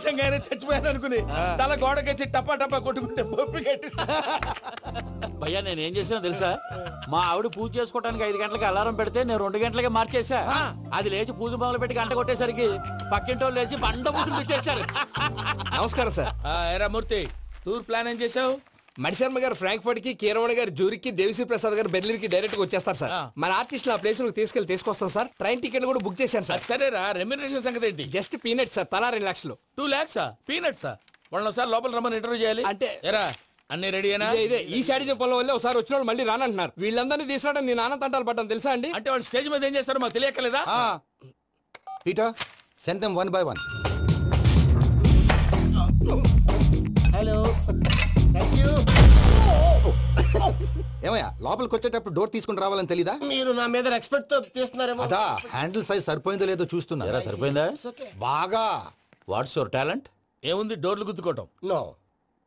నిజంగానే చచ్చిపోయాను అనుకుని తల గోడకొచ్చి టపా టపా కొట్టుకుంటే బొప్పి కట్టి. భయ్యా నేనేం చేసినా తెలుసా? మా ఆవిడ పూజ చేసుకోవడానికి 5 గంటలకి అలారం పెడితే నేను 2 గంటలకి మార్చేసా. అది లేచి పూజ మొదలు పెట్టి గంట కొట్టేసరికి పక్కింటి వాళ్ళు లేచి బండ పూజలు పెట్టేశారు. నమస్కారం సార్. ఏరా మూర్తి, టూర్ ప్లాన్ ఏం చేసావు? మణిశర్మ గారు ఫ్రాంక్ఫర్ట్ కి, కీరవాణి గారు జూరికి, దేవిశ్రీ ప్రసాద్ గారు బెర్లిన్ కి డైరెక్ట్ గా వచ్చేస్తారు సార్. మన ఆర్టిస్ట్ ఆ ప్లేస్ తీసుకొస్తాం సార్. ట్రైన్ టికెట్ కూడా బుక్ చేశాను సార్. సరేరా, రెమ్యూనరేషన్ సంగతి ఏంటి? జస్ట్ పీనట్స్ సార్, తలా 2 లక్షలు. 2 lakhs పీనట్సా? వాళ్ళని ఒకసారి లోపల రమ్మని ఇంటర్వ్యూ చేయాలి. అంటే ఎరా అన్ని రెడీనా? ఇదే ఈ శాడిజం పొలం వల్ల ఒకసారి వచ్చిన వాళ్ళు మళ్ళీ రానంటున్నారు. వీళ్ళందరినీ తీసుకురావడం నేను నాన్న తంటాలు పడ్డాను తెలుసా అండి. అంటే వాళ్ళు స్టేజ్ మీద ఏం చేస్తారో మాకు తెలియక్కలేదా? Peter, send them one by one. Hello, thank you. ఏమయ్యా, లోపలికి వచ్చేటప్పుడు డోర్ తీసుకుని రావాలని తెలీదా? మీరు నా మీద ఎక్స్పెక్ట్ తో తీస్తున్నారేమో. అదా హ్యాండిల్ సైజ్ సరిపోయిందో లేదో చూస్తున్నా. ఎరా సరిపోయిందా? బాగా. What's your talent? ఏముంది, డోర్లు గుద్దుకోవటం. No,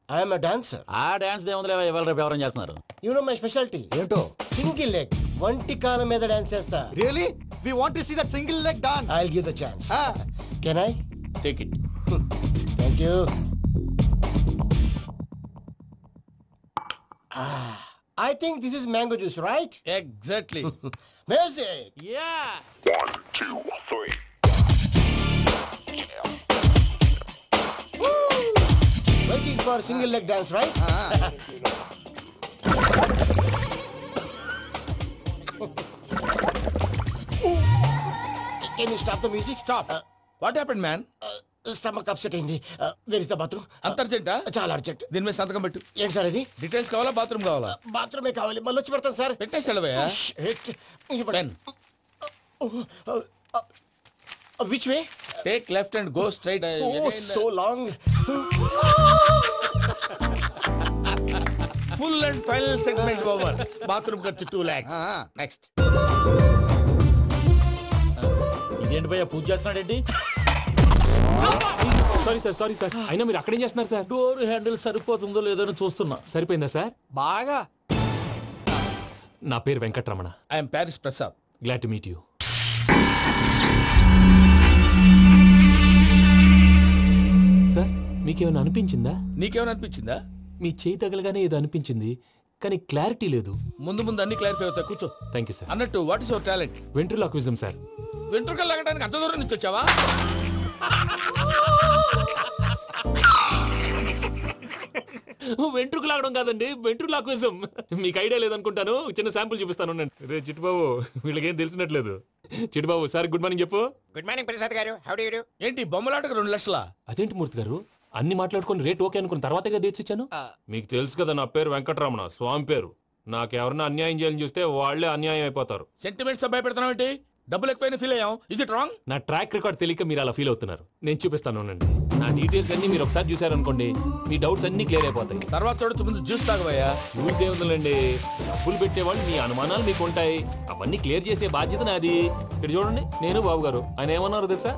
I'm a dancer. ఆ డాన్స్ దేవుందిలే, ఇవాళ రేపు ఎవరైనా చేస్తున్నారు. You know my speciality. ఏంటో? సింగిల్ లెగ్, వంటి కాలం మీద డాన్స్ చేస్తా. Really? We want to see that single leg dance. I'll give the chance. Can I? Take it. Thank you. I think this is mango juice, right? Exactly. Music. Yeah. 1, 2, 3. Waiting for single leg dance, right? Can you stop the music? Stop. What happened man? Stomach upset అయింది. Where is the bathroom? అంత అర్జెంటా? చాలా urgent. దీని మీద సంతకం పెట్టు. ఏంటి sir ఇది? డీటెయిల్స్ కావాలా, బాత్రూమ్ కావాలా? బాత్రూమే కావాలి, మళ్ళీ వచ్చి పెడతాను సార్. పెట్టేసి వెళ్ళవయ్యా. Pen. Which way? Take left and go straight. Oh, so long. Full and final segment over. Bathroom ఖర్చు 2 lakhs. నెక్స్ట్. ఇదేంటి భయ్యా పూజ చేస్తున్నాడేంటి? Sorry sir. అయినా మీరు అక్కడేం చేస్తున్నారు సార్? డోర్ హ్యాండిల్ సరిపోతుందో లేదో అని చూస్తున్నా. సరిపోయిందా సార్? బాగా. నా పేరు Venkataramana. I am Paris Prasad. Glad to meet you. Sir, మీకేమైనా అనిపించిందా? నీకేమైనా అనిపించిందా? మీ చేయి తగలగానే ఏదో అనిపించింది, కానీ క్లారిటీ లేదు. ముందు అన్ని క్లారిఫై అవుతాయి, కూర్చో. Thank you sir. అన్నట్టు what is your talent? Ventriloquism sir. వెంట్రుకలు లాగడానికి అంత దూరం నుంచి వచ్చావా? వెంట్రుకు లాగడం కాదండి, వెంట్రులాక్విజం. మీకు ఐడియా లేదనుకుంటాను, చిన్న శాంపుల్ చూపిస్తాను. రే చిట్టుబాబు, వీళ్ళకేం తెలిసినట్లేదు. చిట్టుబాబు సార్ గుడ్ మార్నింగ్ చెప్పు. గుడ్ మార్నింగ్ ప్రసాద్ గారు. How do you do? ఏంటి బొమ్మలాటకు 2 లక్షలా? అదేంటి మూర్తి గారు, అన్ని మాట్లాడుకుని రేట్ ఓకే అనుకున్న తర్వాతగా డేట్స్ ఇచ్చాను. మీకు తెలుసు కదా నా పేరు వెంకటరమణ, స్వామి పేరు. నాకెవరన్నా అన్యాయం చేయాలని చూస్తే వాళ్లే అన్యాయం అయిపోతారు. సెంటిమెంట్స్ తో భయపెడతావు ఏంటి? డబ్బులు ఎక్కువైనా ఫీల్ అయ్యాం. ఇది రాంగ్. నా ట్రాక్ రికార్డ్ తెలియక మీరు అలా ఫీల్ అవుతున్నారు. నేను చూపిస్తాను ఉండండి. నా డీటెయిల్స్ అన్ని మీరు ఒకసారి చూసారనుకోండి, మీ డౌట్స్ అన్ని క్లియర్ అయిపోతాయి. తర్వాత చూడొచ్చు, ముందు జ్యూస్ తాగబోయా. చూస్తే ఉందండి, డబ్బులు పెట్టేవాళ్ళు మీ అనుమానాలు మీకు ఉంటాయి, అవన్నీ క్లియర్ చేసే బాధ్యత నాది. ఇక్కడ చూడండి, నేను బాబు గారు. ఆయన ఏమన్నారు తెలుసా?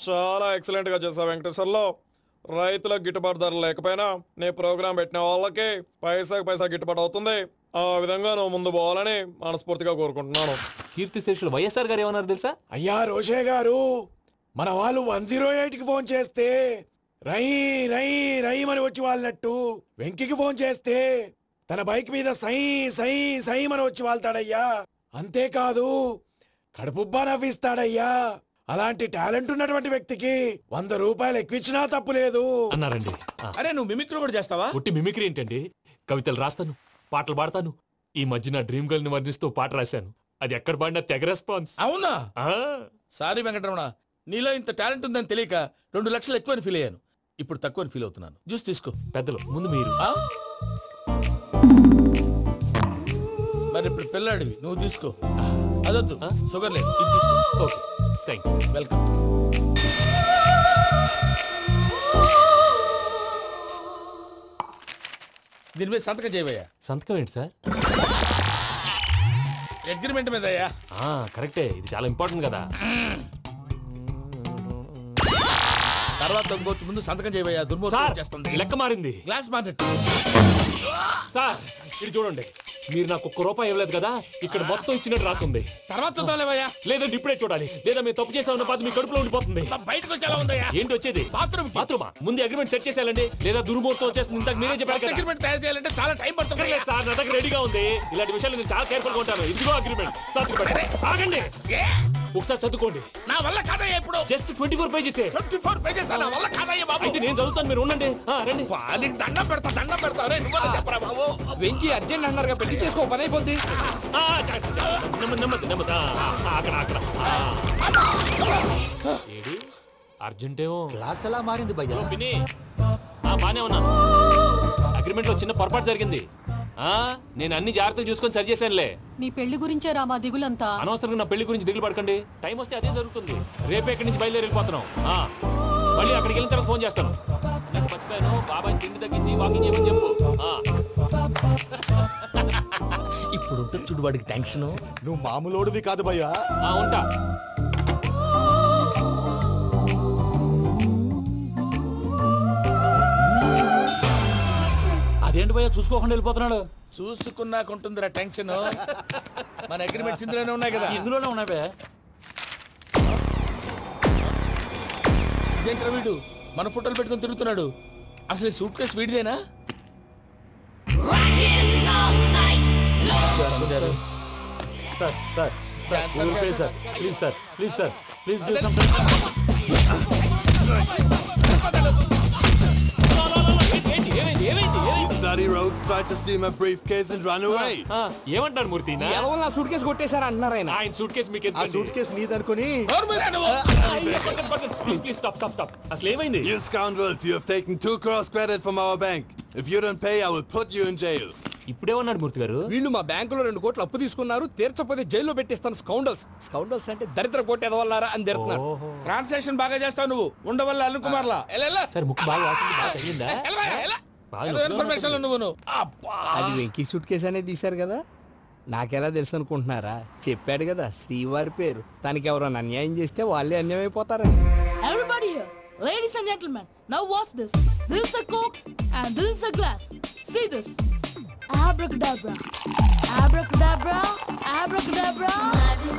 చాలా ఎక్సలెంట్ గా చేసావు వెంకటేశ్వర్లో. రైతులకు గిట్టుబాటు ధరలు లేకపోయినా నీ ప్రోగ్రాం పెట్టిన వాళ్ళకి పైసాకి పైసా గిట్టుబాటు అవుతుంది. ఆ విధంగా నువ్వు ముందు పోవాలని మనస్ఫూర్తిగా కోరుకుంటున్నాను. కీర్తి శేషులు వైఎస్ఆర్ గారు ఏమన్నారు తెలుసా? అయ్యా రోషే గారు, మన వాళ్ళు 108కి ఫోన్ చేస్తే రై రై రై అని వచ్చి వాళ్ళనట్టు, వెంకికి ఫోన్ చేస్తే తన బైక్ మీద సై సై సై అని వచ్చి వాళ్తాడయ్యా. అంతేకాదు కడుపుబ్బా నవ్విస్తాడయ్యా. అలాంటి టాలెంట్ ఉన్నటువంటి వ్యక్తికి 100 రూపాయలు ఎక్కువిచ్చినా తప్పు లేదు అన్నారండి. అరే నువ్వు మిమిక్రీ కూడా చేస్తావా? పుట్టి మిమిక్రీ ఏంటండి, కవితలు రాస్తాను, పాటలు పాడతాను. ఈ మధ్య నా డ్రీమ్ గర్ల్ ని వర్ణిస్తూ పాట రాశాను, అది ఎక్కడ పాడినా తెగ రెస్పాన్స్. అవునా? సారీ వెంకటరమణ, నీలో ఇంత టాలెంట్ ఉందని తెలియక 2 లక్షలు ఎక్కువని ఫీల్ అయ్యాను. ఇప్పుడు తక్కువని ఫీల్ అవుతున్నాను. జ్యూస్ తీసుకో. పెద్దలు ముందు మీరు. మరి ఇప్పుడు పిల్లాడివి, నువ్వు తీసుకో. అదొద్దు, షుగర్ లేదు, ఇది తీసుకో. Okay, thanks. వెల్కమ్. దీని మీద సంతకం చేయవయ్యా. సంతకం ఏంటి సార్? అగ్రిమెంట్ మీద అయ్యా. కరెక్టే, ఇది చాలా ఇంపార్టెంట్ కదా. తర్వాత ఇంకొచ్చి ముందు సంతకం చేయవయ్యా. దుర్మోహం చేస్తుంది. లెక్క మారింది. Glass market. సార్ ఇది చూడండి, మీరు నాకు ఒక్క రూపాయి ఇవ్వలేదు కదా, ఇక్కడ మొత్తం ఇచ్చినట్టు రాస్తుంది. తర్వాత చూద్దాంలేవయ్యా. లేదంటే ఇప్పుడే చూడాలి, లేదా మీరు తప్పు చేసామన్న బాధ మీ కడుపులో ఉండిపోతుంది. బయటకు వచ్చేలా ఉందయ్యా. ఏంటి వచ్చేది? బాత్రూమా? ముందు అగ్రిమెంట్ సెట్ చేసేయాలండి, లేదా దుర్మూర్తం వచ్చేస్తుంది. ఇంతకు మీరే చెప్పారు కదా. అగ్రిమెంట్ తయారు చేయాలంటే చాలా టైం పడుతుంది. అక్కర్లేదు సార్, నా దగ్గర రెడీగా ఉంది. ఇలాంటి విషయాలు నేను చాలా కేర్ఫుల్ గా ఉంటాను. ఇదిగో అగ్రిమెంట్. ఆగండి, ఒకసారి చదువుకోండి. నా వల్ల కాదయ్యా. ఇప్పుడు జస్ట్ 24 పేజెస్. 24 పేజెస్ నా వల్ల కాదయ్యా బాబు. అయితే నేను చదువుతాను, మీరు ఉండండి. రండి. నీకు దండం పెడతా. రే నువ్వు చెప్పరా బాబు. వెంకీ అర్జెంట్ అన్నారుగా, పెళ్లి చేసుకో, పని అయిపోద్ది. నెమ్మది. అక్కడ ఏడి అర్జెంటేమో. క్లాస్ ఎలా మారింది భయ్యా? పిన్ని, బానే ఉన్నాను. అగ్రిమెంట్ లో చిన్న పొరపాటు జరిగింది. నేను అన్ని జాగ్రత్తలు చూసుకొని సరి చేశానులే. నీ పెళ్లి గురించే రా మా దిగులంతా. అనవసరంగా నా పెళ్లి గురించి దిగులు పడకండి. టైం వస్తే అదే జరుగుతుంది. రేపే ఇక్కడి నుంచి బయలుదేరి వెళ్ళిపోతున్నాం. మళ్ళీ అక్కడికి వెళ్ళిన తర్వాత ఫోన్ చేస్తాను. నాకు మర్చిపోయాను, బాబాయ్ తిండి తగ్గించి వాకింగ్ చేయమని చెప్పు. ఇప్పుడు ఉంటుంది చూడు వాడికి టెన్షన్. నువ్వు మామూలోడివి కాదు భయ్యా. ఉంటా. అదేంటి భయ్యా చూసుకోకుండా వెళ్ళిపోతున్నాడు? చూసుకున్నాకుంటుందిరా టెన్షన్. మన అగ్రిమెంట్స్ ఇందులోనే ఉన్నాయి కదా. ఇందులోనే ఉన్నాయి భయ్యా. ఇదేంట్రా వీడు మన ఫోటోలు పెట్టుకొని తిరుగుతున్నాడు? అసలు సూట్ కేసు వీడిదేనా? Bloody rogues tried to steal my briefcase and run away. ఏమంటారు మూర్తి? ఎవరు నా సూట్ కేసు కొట్టేశారు అంటున్నారు ఆయన. ఆయన సూట్ కేసు మీకు ఆ సూట్ కేసు నీదనుకుని ప్లీజ్ స్టాప్. అసలు ఏమైంది? You scoundrels, you have taken 2 crores credit from our bank. If you don't pay, I will put you in jail. ఇప్పుడేమన్నాడు మూర్తి గారు? వీళ్ళు మా బ్యాంకులో 2 కోట్లు అప్పు తీసుకున్నారు, తీర్చకపోతే జైల్లో పెట్టిస్తాను. స్కౌండల్స్ అంటే దరిద్ర కోట ఎదవల్లారా అని తిడుతున్నారు. ట్రాన్సాక్షన్ బాగా చేస్తావు నువ్వు. ఉండవల్ల అల్లు కుమార్లా. సార్ ముక్కు బాగా వాసింది, బాగా తగ్గిందా? ఇన్ఫర్మేషన్ నువ్వు. అది వెంకీ సూట్ కేసు అనేది తీశారు కదా, నాకెలా తెలుసు అనుకుంటున్నారా? చెప్పాడు కదా శ్రీవారి పేరు. తనకి ఎవరైనా అన్యాయం చేస్తే వాళ్ళే అన్యాయం అయిపోతారని. Everybody here, ladies and gentlemen, now watch this. This is a coke and this is a glass. See this. Abracadabra. Abracadabra. Abracadabra. Magic.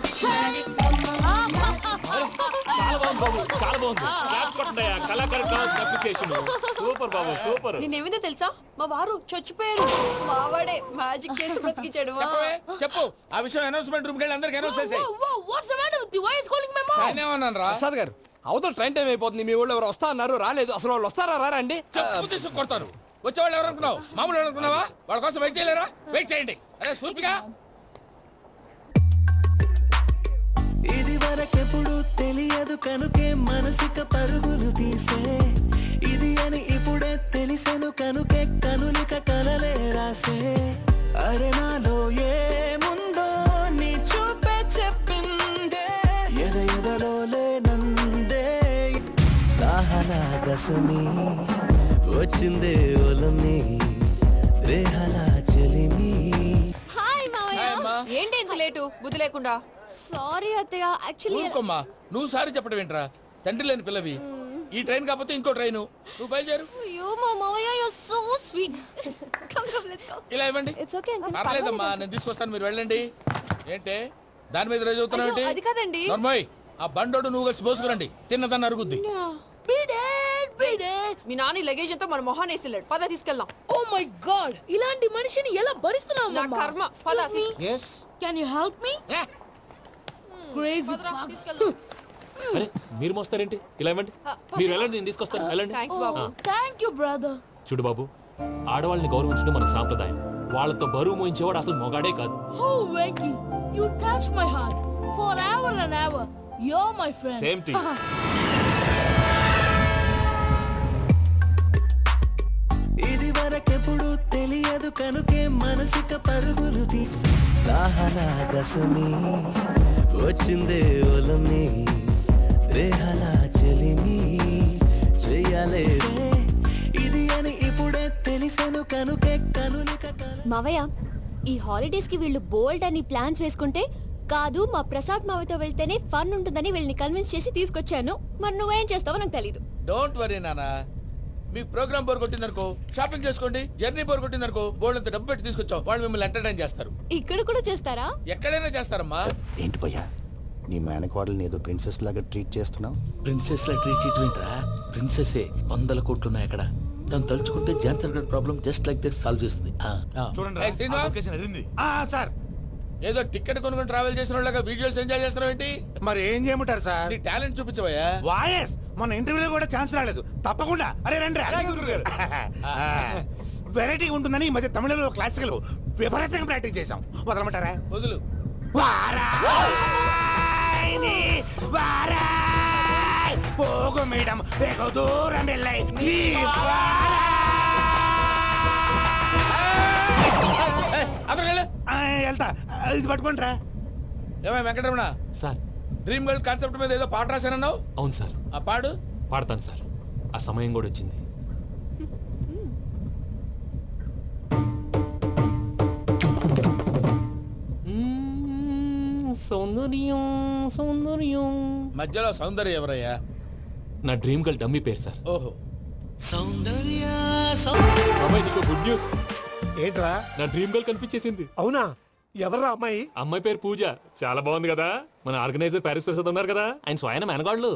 చాలా బాగుంది. క్లాప్ కొట్టండి. కళాకారు క్లాస్ అప్రిసియేషన్. సూపర్ బాబు, సూపర్. నేనేమిందో తెలుసా, మా వారు చచ్చిపోయారు. మావాడే మ్యాజిక్ చేసి బ్రతికించాడు. చెప్పు ఆ విషయం. అనౌన్స్మెంట్ రూమ్ కెళ్ళి అందరికి అనౌన్స్ చేసేయ్. What's the matter with you? Why is calling my mom? నేనేమన్నాను రా? ప్రసాద్ గారు, అవతల ట్రైన్ టైం అయిపోతుంది. మీ వాళ్ళు ఎవరు వస్తా అన్నారు, రాలేదు. అసలు వాళ్ళు వస్తారా రారా అండి? తీసుకు కొడతారు. వచ్చేవాళ్ళు ఎవరు అనుకున్నావు? మామూలు అనుకున్నావా? వాళ్ళ కోసం వెయిట్ చేయలేరా? వెయిట్ చేయండి. అరే సూపిగా. ఇది వరకెప్పుడు తెలియదు కనుకే మనసిక పరుగులు తీసే, ఇది అని ఇప్పుడే తెలిసెను కనుకే కనులిక కలలే రాసే. అరే నాలో ఏముందో నీ చూపే చెప్పిందే, ఎదలో లేనందే. దాహనా దశమి వచ్చిందే ఒలమి, రేహలా చెలిమి. హాయ్ మావయ్య. ఏంటి ఇంత లేటు? బుద్ధి లేకుండా. సారీ అత్తయ్య, యాక్చువల్లీ ఊరుకోమ్మా. నువ్వు సారీ చెప్పడం ఏంట్రా? తండ్రి లేని పిల్లవి. ఈ ట్రైన్ కాకపోతే ఇంకో ట్రైన్. నువ్వు బయలుదేరు. అయ్యో మా మావయ్య, you are so sweet. Come let's go. ఇలా ఇవ్వండి. It's okay uncle. పర్లేదమ్మా, నేను తీసుకొస్తాను, మీరు వెళ్ళండి. ఏంటే దాని మీద రోజు అవుతున్నావు? అది కాదండి. నర్మయ్, ఆ బండోడు నువ్వు కలిసి పోసుకురండి. తిన్నదాన్ని అరుగుద్ది. మీ నాన్న లగేజ్ అంతా మన మొహాన్ని వేసిల్లాడు. పద తీసుకెళ్దాం. ఓ మై గాడ్, ఇలాంటి మనిషిని ఎలా భరిస్తున్నావు? నా కర్మ. పద. yes can you help me? Crazy. తీసుకెళ్దాం. అరే మీరు మోస్తారేంటి? ఇలా ఇవ్వండి. మీరు వెళ్ళండి, నేను తీసుకొస్తాను. వెళ్ళండి. Thank you brother. చూడు బాబు, ఆడవాళ్ళని గౌరవించడం మన సాంప్రదాయం. వాళ్ళతో బరువు మోయించేవాడు అసలు మొగాడే కాదు. ఓ Venky, you touch my heart for ever and ever. You are my friend. Same thing. ఇది వరకెప్పుడు తెలియదు కనుకే మనసిక పరుగులు తీ. దాహనా దశమి వచ్చిందే ఒలమి, రేహలా చెలిమి చెయ్యాలే. ఇది అని ఇప్పుడే తెలిసెను కనుకే కనులిక. మావయ్య, ఈ హాలిడేస్ కి వీళ్ళు బోల్డ్ అని ప్లాన్స్ వేసుకుంటే కాదు మా ప్రసాద్ మావయ్యతో వెళ్తేనే ఫన్ ఉంటుందని వీళ్ళని కన్విన్స్ చేసి తీసుకొచ్చాను. మరి నువ్వేం చేస్తావో నాకు తెలీదు. డోంట్ వరీ నానా, మీకు ప్రోగ్రామ్ బోర్ కొట్టిందనుకో షాపింగ్ చేసుకోండి, జర్నీ బోర్ కొట్టిందనుకో బోర్డు అంత డబ్బు పెట్టి తీసుకొచ్చాం, వాళ్ళు మిమ్మల్ని ఎంటర్టైన్ చేస్తారు. ఇక్కడ కూడా చేస్తారా? ఎక్కడైనా చేస్తారమ్మా. ఏంటి భయ్యా నీ మేనకోడల్ని ఏదో ప్రిన్సెస్ లాగా ట్రీట్ చేస్తున్నావు? ప్రిన్సెస్ లా ట్రీట్ చేయటమేంట్రా? ప్రిన్సెస్ 100 కోట్లు ఉన్నాయి అక్కడ. తను తలుచుకుంటే జాన్సన్ గడ్ problem just like this solve చేస్తుంది. ఏయ్ శ్రీనివాస్, సార్ ఏదో టికెట్ కొనుక్కొని ట్రావెల్ చేసిన వాళ్ళగా వీడియోస్ ఎంజాయ్ చేస్తున్నావు ఏంటి? మరి ఏం చేయమంటారు సార్? నీ టాలెంట్ చూపించవయ్యా. వాయస్ మన ఇంటర్వ్యూలో కూడా ఛాన్స్ రాలేదు. తప్పకుండా అరే రండి. వెరైటీ ఉంటుందని ఈ మధ్య తమిళలో క్లాసికల్ విపరీతంగా ప్రాక్టీస్ చేశాం. వదలమంటారా? వదులు. పోగు మేడం వెగు దూరం వెళ్ళై వెళ్తా. ఇది పట్టుకుంటారా? ఏమై Venkataramana sir, dream girl concept మీద ఏదో పాట రాశానన్నావు. అవును సార్. ఆ పాడు. పాడతాను సార్. ఆ సమయం కూడా వచ్చింది. సౌందర్యం సౌందర్యం. మధ్యలో సౌందర్య ఎవరయ్యా? నా డ్రీమ్ గర్ల్ డమ్మీ పేరు సార్. ఓహో. సౌందర్య బాబాయ్ నీకు గుడ్ న్యూస్. ఏంట్రా? నా డ్రీమ్ గర్ల్ కనిపించేసింది. అవునా? ఎవరా అమ్మాయి? అమ్మాయి పేరు పూజ. చాలా బాగుంది కదా. మన ఆర్గనైజర్ ప్యారిస్ ప్రసాద్ ఉన్నారు కదా, ఆయన స్వయం మెనగాళ్ళు.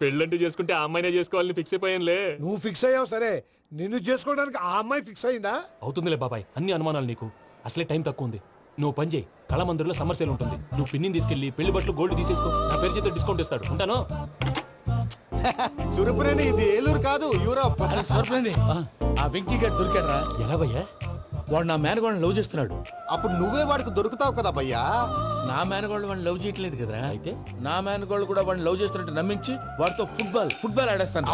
పెళ్ళంటూ చేసుకుంటే ఆ అమ్మాయినే చేసుకోవాలని ఫిక్స్ అయిపోయానులే. నువ్వు ఫిక్స్ అయ్యావు సరే, నిన్ను చేసుకోవడానికి ఆ అమ్మాయి ఫిక్స్ అయిందా? అవుతుందిలే బాబాయ్, అన్ని అనుమానాలు నీకు. అసలే టైం తక్కువ ఉంది. నువ్వు పని చేయి, కళామందిర్లో సమ్మర్ సేల్ ఉంటుంది. నువ్వు పిన్నిని తీసుకెళ్లి పెళ్లి బట్టలు గోల్డ్ తీసేసుకో. నా పేరు చేత డిస్కౌంట్ ఇస్తాడు. ఉంటాను. సురపురేని ఇది ఏలూరు కాదు, యూరోప్. సూరపురేని ఆ వెంకీ గారు దొరికాడరా? ఎలా భయ్యా? వాడు నా మేనగోళ్ళని లవ్ చేస్తున్నాడు. అప్పుడు నువ్వే వాడికి దొరుకుతావు కదా భయ్యా. నా మేనగోళ్ళు వాడిని లవ్ చేయట్లేదు కదరా. అయితే నా మేనగోళ్ళు కూడా వాడిని లవ్ చేస్తున్నట్టు నమ్మించి వాడితో ఫుట్బాల్ ఆడేస్తాను.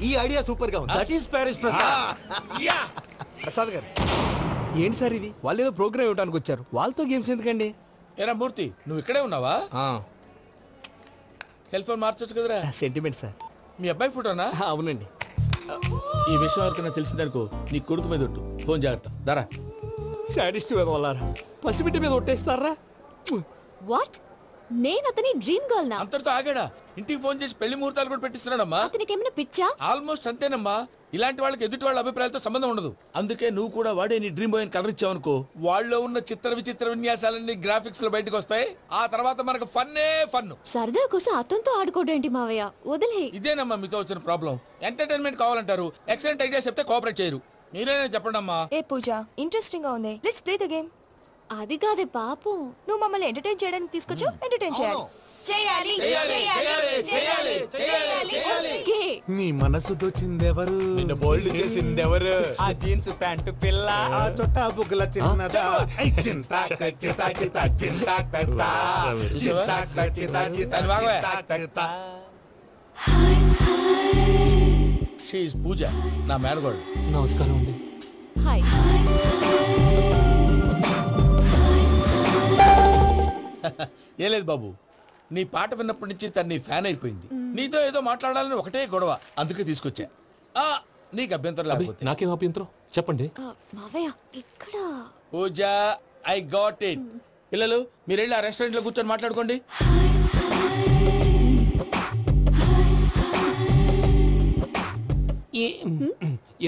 ఈ ఐడియా సూపర్ గా ఉంది. That is Paris Prasad. Prasad గారు ఏంటి సార్ ఇది? వాళ్ళు ఏదో ప్రోగ్రామ్ ఇవ్వడానికి వచ్చారు, వాళ్ళతో గేమ్స్ ఎందుకండి? ఏరా మూర్తి, నువ్వు ఇక్కడే ఉన్నావా? సెల్ ఫోన్ మార్చొచ్చు కదరా. Sentiment sir. మీ అబ్బాయి ఫోటోనా? అవునండి. ఈ విషయం ఎవరికైనా తెలిసిందనుకో నీ కొడుకు మీద ఒట్టు. ఫోన్ జాగ్రత్త. దారా. సాడిస్ట్ మీద వాళ్ళారా? పసిబిడ్డ మీద ఒట్టేస్తారా? వాట్? నేను అతని డ్రీమ్ గర్ల్ నా? అంతటితో ఆగాడా? ఇంటికి ఫోన్ చేసి పెళ్లి ముహూర్తాలు కూడా పెట్టిస్తున్నాడమ్మా. అతనికి ఏమైనా పిచ్చా? ఆల్మోస్ట్ అంతేనమ్మా. ఇలాంటి వాళ్ళకి ఎదుటి వాళ్ళ అభిప్రాయాలతో సంబంధం ఉండదు. అందుకే నువ్వు కూడా వాడే నీ డ్రీమ్ బాయ్ కలర్ ఇచ్చావనుకో, వాళ్ళలో ఉన్న చిత్ర విచిత్ర విన్యాసాలన్నీ గ్రాఫిక్స్ లో బయటకు వస్తాయి. ఆ తర్వాత మనకు ఫన్నే ఫన్. సరదా కోసం అతనితో ఆడుకోడేంటి మావయ్య? వదిలే. ఇదేనమ్మా మీతో వచ్చిన ప్రాబ్లం. ఎంటర్టైన్మెంట్ కావాలంటారు, ఎక్సలెంట్ ఐడియా చెప్తే కోఆపరేట్ చేయరు. మీరేనా చెప్పండి అమ్మా. ఏ పూజ, ఇంట్రెస్టింగ్ గా ఉంది. Let's play the game. అది కాదే పాపం. నువ్వు మమ్మల్ని ఎంటర్టైన్ చేయడానికి తీసుకొచ్చు. ఎంటర్టైన్ చేయాలి. ఓకే. నీ మనసు దోచిందెవరు? నిన్ను బోల్డ్ చేసిందెవరు? ఆ జీన్స్ ప్యాంటు పిల్ల, ఆ చుట్టా బుగ్గల చిన్నదా. షీ ఈజ్ పూజ, నా మేనగోడు. నమస్కారం అండి. హాయ్. ఏ లేదు బాబు, నీ పాట విన్నప్పటి నుంచి తను నీ ఫ్యాన్ అయిపోయింది. నీతో ఏదో మాట్లాడాలని ఒకటే గొడవ, అందుకే తీసుకొచ్చా. నీకు అభ్యంతరం లేకపోతే. నాకేం అభ్యంతరం చెప్పండి. మావయ్య ఇక్కడ. పూజ, ఐ గాట్ ఇట్. పిల్లలు మీరు వెళ్ళి ఆ రెస్టారెంట్ లో కూర్చొని మాట్లాడుకోండి.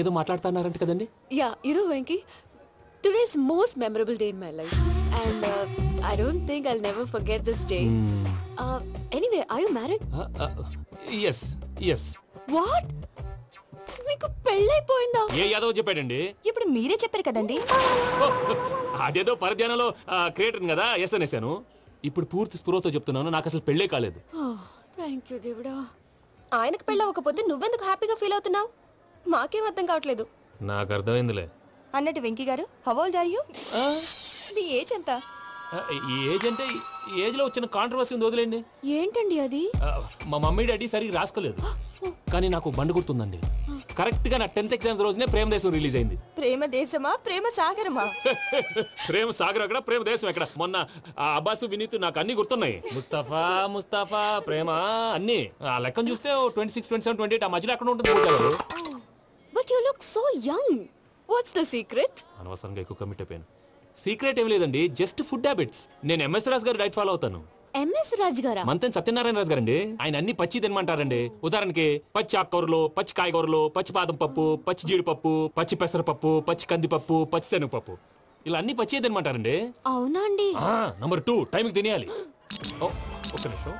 ఏదో మాట్లాడుతున్నారంట కదండి. Yeah, Venky, today's most memorable day in my life and I don't think I'll never forget this day. Anyway, are you married? yes yes. What? మీకు పెళ్ళైపోయిందా? ఏ యాదవ్ చెప్పాడండి? ఇప్పుడు మీరే చెప్పారు కదండి. అదేదో పరధ్యానంలో క్రియేటర్ కదా ఎస్ అనేసాను. ఇప్పుడు పూర్తి స్పృహతో చెప్తున్నాను, నాకు అసలు పెళ్ళే కాలేదు. థ్యాంక్ యూ దేవుడా. ఆయనకు పెళ్ళవకపోతే నువ్వెందుకు హ్యాపీగా ఫీల్ అవుతున్నావు? మాకేం అర్థం కావట్లేదు. నాకు అర్థమైందిలే. అన్నట్టు వెంకీ గారు, హౌ ఓల్డ్ ఆర్ యు? మీ ఏజ్ ఎంత? ఈ ఏజ్ అంటే ఏజ్ లో వచ్చిన కాంట్రవర్సీ ఉంది, వదిలేండి. ఏంటండి అది? మా మమ్మీ డాడీ సరిగ్గా రాసుకోలేదు, కానీ నాకు బండి గుర్తుందండి. కరెక్ట్ గా నా 10th ఎగ్జామ్స్ రోజునే ప్రేమ దేశం రిలీజ్ అయింది. ప్రేమ దేశమా ప్రేమ సాగరమా? ప్రేమ సాగర్ ఎక్కడ, ప్రేమ దేశం ఎక్కడ? మొన్న అబ్బాసు వినీత్ నాకు అన్ని గుర్తున్నాయి. ముస్తఫా ముస్తఫా ప్రేమ అన్ని ఆ లెక్కను చూస్తే 26, 27, 28 ఆ మధ్యలో ఎక్కడ ఉంటుంది. But you look so young. What's the secret? అనవసరంగా ఎక్కువ కమిట్ అయిపోయాను. సీక్రెట్ ఏం లేదండి, జస్ట్ ఫుడ్ హ్యాబిట్స్. నేను ఎంఎస్ రాజ్ గారు డైట్ ఫాలో అవుతాను. ఎంఎస్ రాజు గారా? మంతెన్ సత్యనారాయణ రాజు గారండి. ఆయన అన్ని పచ్చి తినమంటారండి. ఉదాహరణకి పచ్చి ఆకుకూరలు, పచ్చి కాయగూరలు, పచ్చి బాదం పప్పు, పచ్చి జీడిపప్పు, పచ్చి పెసరపప్పు, పచ్చి కందిపప్పు, పచ్చి శనగపప్పు, ఇలా అన్ని పచ్చి తినమంటారండి. అవునా అండి? నంబర్ 2 టైంకి తినేయాలి. ఒక్క నిమిషం.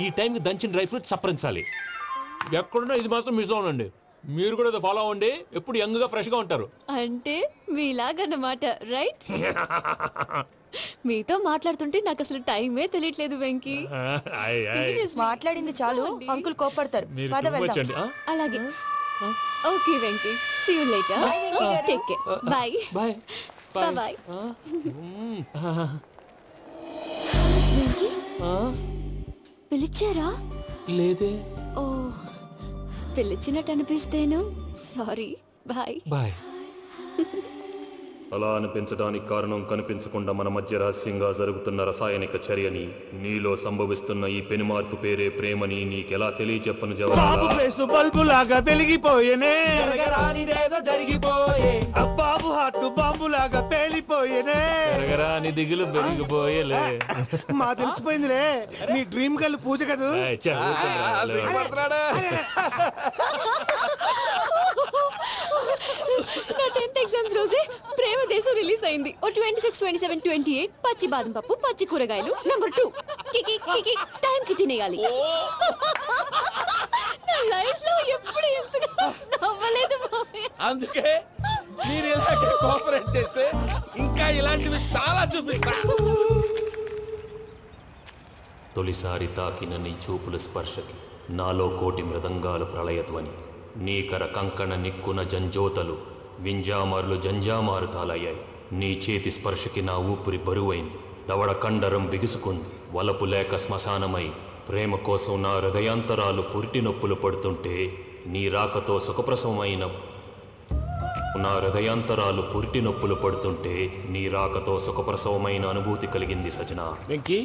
ఈ టైంకి దంచిన డ్రై ఫ్రూట్స్ సప్పరించాలి. ఎక్కడున్నా ఇది మాత్రం మిస్ అవునండి. మీరు కూడా ఇది ఫాలో అవ్వండి. ఎప్పుడు యంగ్ గా ఫ్రెష్ గా ఉంటారు. అంటే మీలాగన్నమాట, రైట్? మీతో మాట్లాడుతుంటే నాకు అసలు టైమే తెలియట్లేదు వెంకీ. మాట్లాడింది చాలు, అంకుల్ కోపడతారు. అలాగే. Okay Venky, see you later. Take care. Bye bye bye. పిలిచారా? లేదే. ఓ, పిలిచినట్టు అనిపిస్తేను సారీ. Bye bye. అలా అనిపించడానికి కారణం కనిపించకుండా మన మధ్య రహస్యంగా జరుగుతున్న రసాయనిక చర్యని, నీలో సంభవిస్తున్న ఈ పెనుమార్పు పేరే ప్రేమని నీకెలా తెలియచెప్పను జవాబు. బల్బు లాగా వెలిగిపోయేనే, జరిగిపోయే బాబు హార్ట్ బాంబు లాగా పేలిపోయేనే. నీ దిగులు పెరిగిపోయేలే. మా తెలిసిపోయిందిలే, నీ డ్రీమ్ గర్ల్ పూజ కదా. నా 10th ఎగ్జామ్స్ రోజే ప్రేమ దేశం రిలీజ్ అయింది. ఓ 26, 27, 28 పచ్చి బాదం పప్పు, పచ్చి కూరగాయలు. నంబర్ 2 కికి కికి టైం కి తినేయాలి. నా లైఫ్ లో ఎప్పుడు ఎంతగా నవ్వలేదు మామయ్య. అందుకే మీరు ఇలాగే కోఆపరేట్ చేస్తే ఇంకా ఇలాంటివి చాలా చూపిస్తా. తొలిసారి తాకిన నీ చూపుల స్పర్శకి నాలో కోటి మృదంగాలు ప్రళయధ్వని. నీకర కంకణ నిక్కున జంజోతలు, వింజామారులు జంజామారు తాలయ్యాయి. నీ చేతి స్పర్శకి నా ఊపిరి బరువైంది. దవడ కండరం బిగుసుకుంది. వలపు లేక శ్మశానమై ప్రేమ కోసం నా హృదయాంతరాలు పురిటి నొప్పులు పడుతుంటే, నీ రాకతో సుఖప్రసవమైన నా హృదయాంతరాలు పురిటి నొప్పులు పడుతుంటే నీ రాకతో సుఖప్రసవమైన అనుభూతి కలిగింది సజనా. వెంకీ,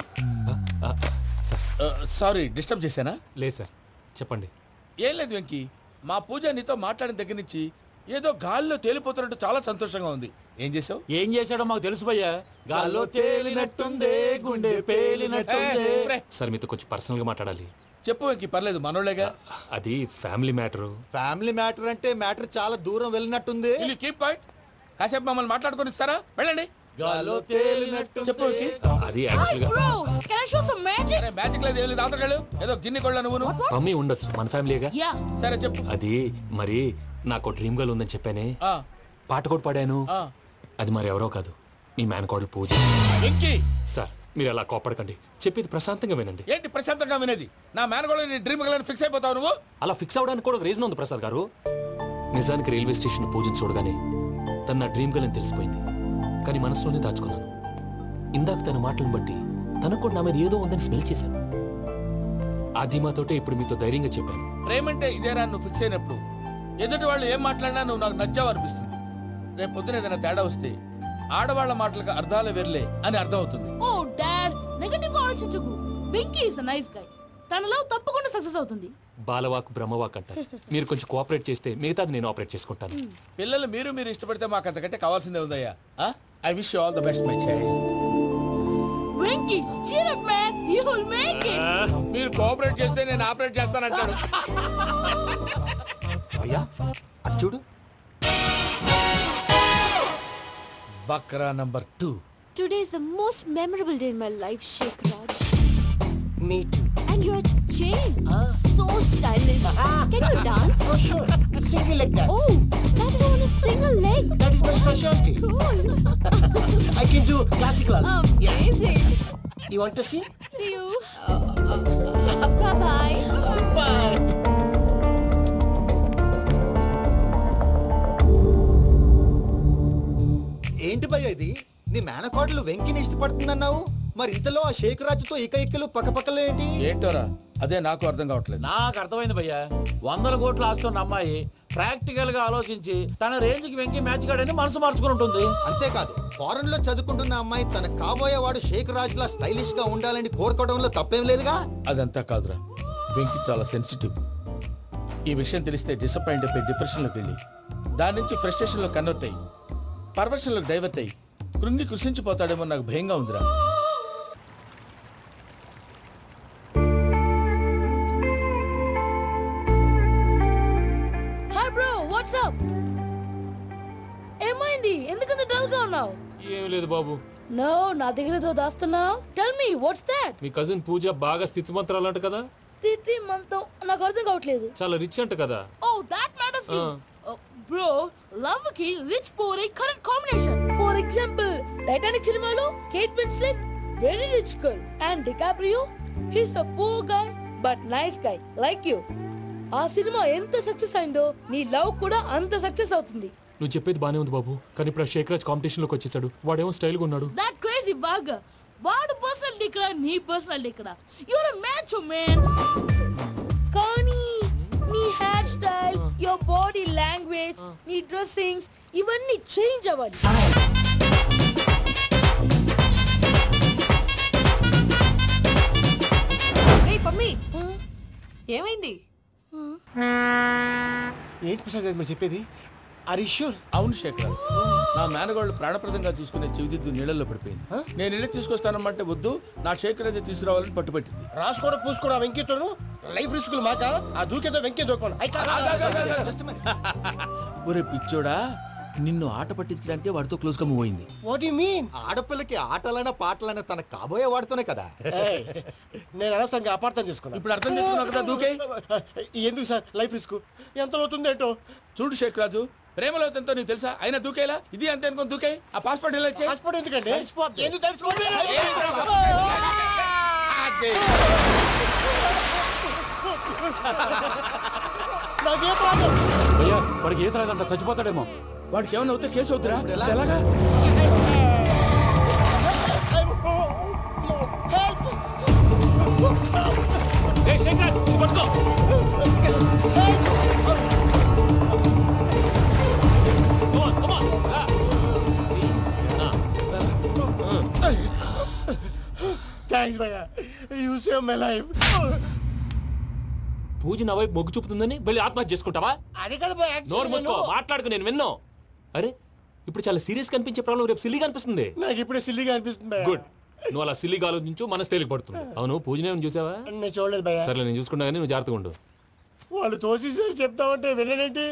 సారీ డిస్టర్బ్ చేశానా? లేదు సార్, చెప్పండి. ఏం లేదు వెంకీ, మా పూజ నీతో మాట్లాడిన దగ్గర నుంచి ఏదో గాల్లో తేలిపోతున్నట్టు చాలా సంతోషంగా ఉంది. ఏం చేసావు? ఏం చేశాడో మాకు తెలుసు భయ్యా. గాల్లో తేలినట్టుందే, గుండె పేలినట్టుందే. సార్ మీతో కొంచెం పర్సనల్ గా మాట్లాడాలి. చెప్పు వెంకీ, పర్లేదు, మనోళ్ళేగా. అది ఫ్యామిలీ మ్యాటర్. ఫ్యామిలీ మ్యాటర్ అంటే మ్యాటర్ చాలా దూరం వెళ్ళినట్టుంది. Keep point. కాసేపు మమ్మల్ని మాట్లాడుకొని ఇస్తారా? వెళ్ళండి. గాల్లో తేలినట్టు చెప్పు వెంకీ. అది యాక్చువల్ గా మ్యాజిక్ లేదు, ఏం లేదు. ఆతగాళ్ళు ఏదో గిన్నె కొళ్ళ నువ్వు మమ్మీ ఉండొచ్చు, మన ఫ్యామిలీగా. సరే చెప్పు. అది మరి నాకు డ్రీమ్ గర్ల్ ఉందని చెప్పానే, పాట కూడా పాడాను. అది మరి ఎవరో కాదు, మీ మేనకోడలు పూజ. సార్ మీరు అలా కోపడకండి, చెప్పేది ప్రశాంతంగా వినండి. ఏంటి ప్రశాంతంగా వినేది? నా మేనకోడలు నీ డ్రీమ్ గర్ల్ ఫిక్స్ అయిపోతావు నువ్వు. అలా ఫిక్స్ అవడానికి కూడా ఒక రీజన్ ఉంది ప్రసాద్ గారు. నిజానికి రైల్వే స్టేషన్ పూజను చూడగానే తన నా డ్రీమ్ గర్ల్ అని తెలిసిపోయింది. కానీ మనసులోనే దాచుకున్నాను. ఇందాక తన మాటలను బట్టి తనకు కూడా నా మీద ఏదో ఉందని స్మెల్ చేశాను. ఆ ధీమాతోటే ఇప్పుడు మీతో ధైర్యంగా చెప్పాను. ప్రేమంటే ఇదేరా నువ్వు ఫిక్స్ అయినప్పుడు ఎదుటి వాళ్ళు ఏం మాట్లాడినా నువ్వు నాకు నచ్చావు అనిపిస్తుంది. రేపు పొద్దున ఏదైనా తేడా వస్తే ఆడవాళ్ల మాటలకు అర్థాలు వెర్లే అని అర్థం అవుతుంది. ఓ డాడ్, నెగటివ్ ఆలోచించకు. Venky is a nice guy. తన లవ్ తప్పకుండా సక్సెస్ అవుతుంది. బాలవాక్ బ్రహ్మవాక్ అంటారు. మీరు కొంచెం కోఆపరేట్ చేస్తే మిగతాది నేను ఆపరేట్ చేసుకుంటాను. పిల్లలు మీరు ఇష్టపడితే మాకు అంతకంటే కావాల్సిందే ఉందయ్యా. I wish you all the best my child. Venky, cheer up man, you will make it. మీరు కోఆపరేట్ చేస్తే నేను ఆపరేట్ చేస్తానంటాడు. అయ్యా అది చూడు. Bakra number 2. Today is the most memorable day in my life, Sheikh Raj. Me too. And your chain, so stylish. Can you dance? Oh sure, single leg dance. Oh, that too on a single leg. That is my specialty. Cool. I can do classical also. Amazing. You want to see? See you. Bye bye. Bye. ఏంటి భయ్య ఇది? నీ మేనకోడలు వెంకిని ఇష్టపడుతుందన్నావు, మరి ఇంతలో ఆ షేక్ రాజుతో ఇకలు పక్కపక్కలు ఏంటి? ఏంటోరా, అదే నాకు అర్థం కావట్లేదు. నాకు అర్థమైంది భయ్యా. 100 కోట్లు ఆస్తున్న అమ్మాయి ప్రాక్టికల్ గా ఆలోచించి తన రేంజ్ కి వెంకీ మ్యాచ్ కాడని మనసు మార్చుకుని ఉంటుంది. అంతేకాదు, ఫారెన్ లో చదువుకుంటున్న అమ్మాయి తన కాబోయేవాడు షేక్ రాజ్ లా స్టైలిష్ గా ఉండాలని కోరుకోవడంలో తప్పేం లేదుగా. అదంతా కాదురా, వెంకీ చాలా సెన్సిటివ్. ఈ విషయం తెలిస్తే డిసప్పాయింట్ అయిపోయి డిప్రెషన్ లోకి వెళ్ళి దాని నుంచి ఫ్రస్ట్రేషన్ లో కన్వర్ట్ అయ్యి పర్వర్షన్ లోకి డైవర్ట్ అయ్యి కృంగి కృషించిపోతాడేమో నాకు భయంగా ఉందిరా. Hi bro, what's up? ఏమైంది? ఎందుకంత డల్ గా ఉన్నావు? ఏం లేదు బాబు. నో, నా దగ్గర ఏదో దాస్తున్నావు. Tell me what's that? మీ కజిన్ పూజ బాగా స్థితిమంతరాలు అంట కదా. స్థితి మంతం నాకు అర్థం కావట్లేదు. చాలా రిచ్ అంట కదా. ఓ that matters you. Bro, love కి రిచ్ పూర్ ఏ correct combination. For example Titanic సినిమాలో Kate Winslet very rich girl and DiCaprio he's a poor guy but nice guy like you. ఆ సినిమా ఎంత సక్సెస్ అయిందో నీ లవ్ కూడా అంత సక్సెస్ అవుతుంది. నువ్వు చెప్పేది బానే ఉంది బాబు, కానీ ఇప్పుడు శేఖర్ రాజ్ కాంపిటీషన్ లోకి వచ్చేసాడు. వాడేమో స్టైల్ గా ఉన్నాడు. దట్ క్రేజీ బాగా. వాడు పర్సనల్ ఇక్కడ, నీ పర్సనల్ ఇక్కడ. You are a match man. కానీ నీ hair style, your body language, నీ డ్రెస్సింగ్స్ ఇవన్నీ చేంజ్ అవ్వాలి. ఏయ్ పమ్మి, ఏమైంది? ఏంటి ప్రసాద్ గారు మీరు చెప్పేది? Are you sure? అవును శేఖర్, నా మేనగోళ్ళు ప్రాణప్రదంగా చూసుకునే చెవిదిద్దు నీళ్ళల్లో పడిపోయింది. నేను ఇళ్ళకి తీసుకొస్తానమ్మంటే వద్దు, నా శేఖర్ అయితే తీసుకురావాలని పట్టుబట్టింది. రాసుకోవడం పూసుకోవడం వెంకీతోను లైఫ్ రిస్కులు మాక. ఆ దూకేదో వెంకీ దూకోను. ఒరే పిచ్చోడా, నిన్ను ఆట పట్టించడానికి వాడితో క్లోజ్ గా మూవ్ అయింది. What you mean? ఆడపిల్లకి ఆటలైనా పాటలైనా తన కాబోయే వాడుతూనే కదా. నేను అనవసరంగా అపార్థం చేసుకున్నాను. ఇప్పుడు అర్థం చేసుకున్నావు కదా, దూకే. ఎందుకు సార్ లైఫ్ రిస్క్? ఎంత అవుతుంది ఏంటో చూడు శేఖర్ రాజు, ప్రేమలో ఎంతో నీకు తెలుసా? అయినా దూకేలా ఇది అంతే అనుకుని దూకే. ఆ పాస్పోర్ట్ ఇలా ఇచ్చే. పాస్పోర్ట్ ఎందుకండి? ఎందుకు తెలుసుకోండి? నాకేం ప్రాబ్లం? భయ్యా, వాడికి ఈత రాదంట, చచ్చిపోతాడేమో. వాడికి ఏమన్నా అవుతే కేసు అవుతురా? ఎలాగా? థ్యాంక్స్ భయ్యా, యు సేవ్ మై లైఫ్. పూజ నా వైపు మొగ్గు చూపుతుందని వెళ్ళి ఆత్మహత్య చేసుకుంటావా? అది కదా భయ్యా. నోరు మూసుకో, మాట్లాడుకు, నేను విన్నో. అరే ఇప్పుడు చాలా సీరియస్ కనిపించే ప్రాబ్లం రేపు సిల్లీగా అనిపిస్తుంది. నాకు ఇప్పుడే సిల్లీగా అనిపిస్తుంది భయ్యా. గుడ్, నువ్వు అలా సిల్లీగా ఆలోచించు, మనసు తేలిపడుతుంది. అవును, పూజనే చూసావా? నేను చూడలేదు భయ్యా. సర్లే, నేను చూసుకున్నా కానీ నువ్వు జాగ్రత్తగా ఉండు. వాళ్ళు తోసేసారు చెప్తామంటే విననేంటి?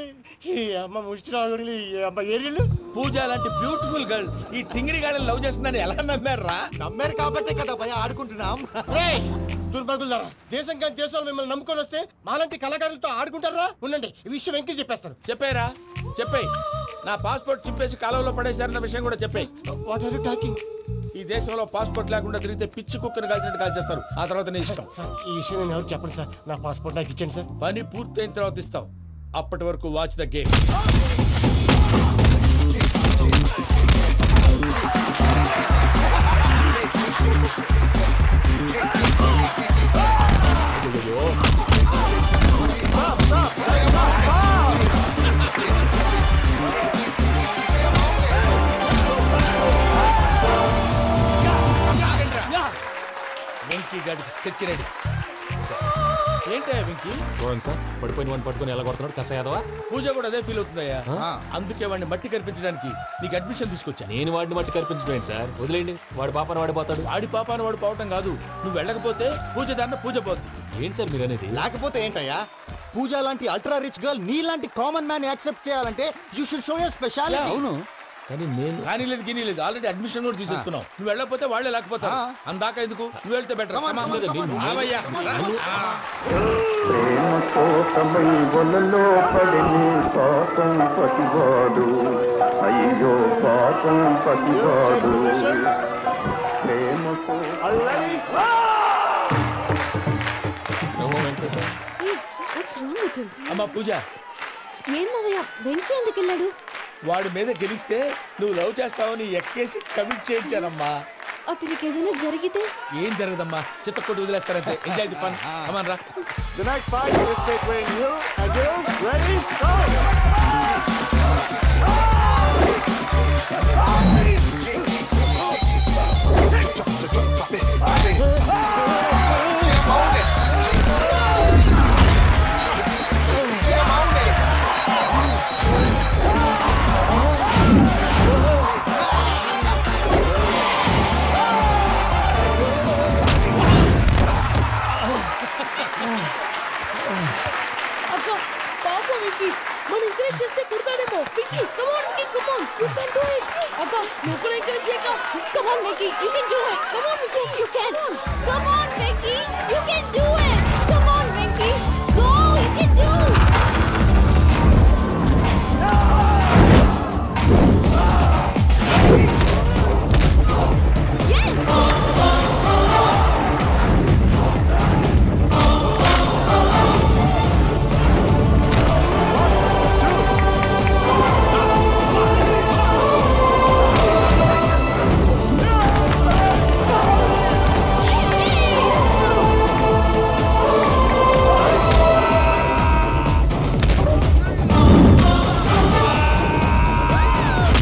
ఈ అమ్మ ముష్టిరాగుడి అమ్మ ఏరియలు. పూజ లాంటి బ్యూటిఫుల్ గర్ల్ ఈ టింగిరి గాడిని లవ్ చేస్తుందని ఎలా నమ్మారా? నమ్మారు కాబట్టే కదా భయ ఆడుకుంటున్నాం. దుర్భగులారా, దేశం కానీ దేశాలు మిమ్మల్ని నమ్ముకొని వస్తే మాలాంటి కళాకారులతో ఆడుకుంటారా? ఉండండి, ఈ విషయం వెంకీ చెప్పేస్తారు. చెప్పారా? చెప్పేయ్. నా పాస్పోర్ట్ చింపేసి కాలంలో పడేశారన్న విషయం కూడా చెప్పేయ్. What are you talking? ఈ దేశంలో పాస్పోర్ట్ లేకుండా తిరిగితే పిచ్చి కుక్కను కాల్చినట్టు కాల్చేస్తారు. ఆ తర్వాత నీ ఇష్టం. సార్, ఈ విషయం నేను ఎవరు చెప్పండి సార్. నా పాస్పోర్ట్ నాకు ఇచ్చండి సార్. పని పూర్తయిన తర్వాత ఇస్తాం. అప్పటి వరకు వాచ్ ద గేమ్. వెంకీ గాడికి స్కెచ్ రెడీ. ఏంటయ్యా వెంకీ? చూడండి సార్, పడిపోయిన వాడిని పట్టుకొని ఎలా కొడుతున్నాడు కస యాదవా. పూజ కూడా అదే ఫీల్ అవుతుందయ్యా. అందుకే వాడిని మట్టి కనిపించడానికి నీకు అడ్మిషన్ తీసుకొచ్చా. నేను వాడిని మట్టి కనిపించడం ఏంటి సార్? వదిలేండి, వాడి పాపను వాడిపోతాడు. వాడి పాపాను వాడు పోవటం కాదు, నువ్వు వెళ్ళకపోతే పూజ దాన్న పూజ పోద్ది. ఏంటి సార్ మీరు అనేది? లేకపోతే ఏంటయ్యా, పూజ లాంటి అల్ట్రా రిచ్ గర్ల్ నీ లాంటి కామన్ మ్యాన్ యాక్సెప్ట్ చేయాలంటే you should show your speciality. అవును, కానీ నేను కానీ లేదు గిని లేదు, ఆల్రెడీ అడ్మిషన్ కూడా తీసేసుకున్నావు. నువ్వు వెళ్ళకపోతే వాళ్ళే లేకపోతారు. అందాక ఎందుకు? నువ్వు వెళ్తే బెటర్. అయ్యో పాపం పతివాడు అమ్మా పూజ, ఏం మావయ్య, వెంకీ ఎందుకు వెళ్ళాడు? వాడి మీద గెలిస్తే నువ్వు లవ్ చేస్తావని ఎక్కేసి కమిట్ చేయించానమ్మా. అతనికి ఏదైనా జరిగితే? ఏం జరగదమ్మా, చిత్తకొట్టు వదిలేస్తారంటే. Enjoy the fun. కమాన్ రా. The next fight is between you and you. Ready? Go! అక్క పాప విక్కీ మనం ఎంకరేజ్ చేస్తే కుడతాడేమో. Vicky come on Vicky come on you can do it. అక్క నువ్వు కూడా ఎంకరేజ్ చేయక. Come on, Vicky, you can do it. Come on, Vicky, yes, you can. Come on, Vicky, you can do it.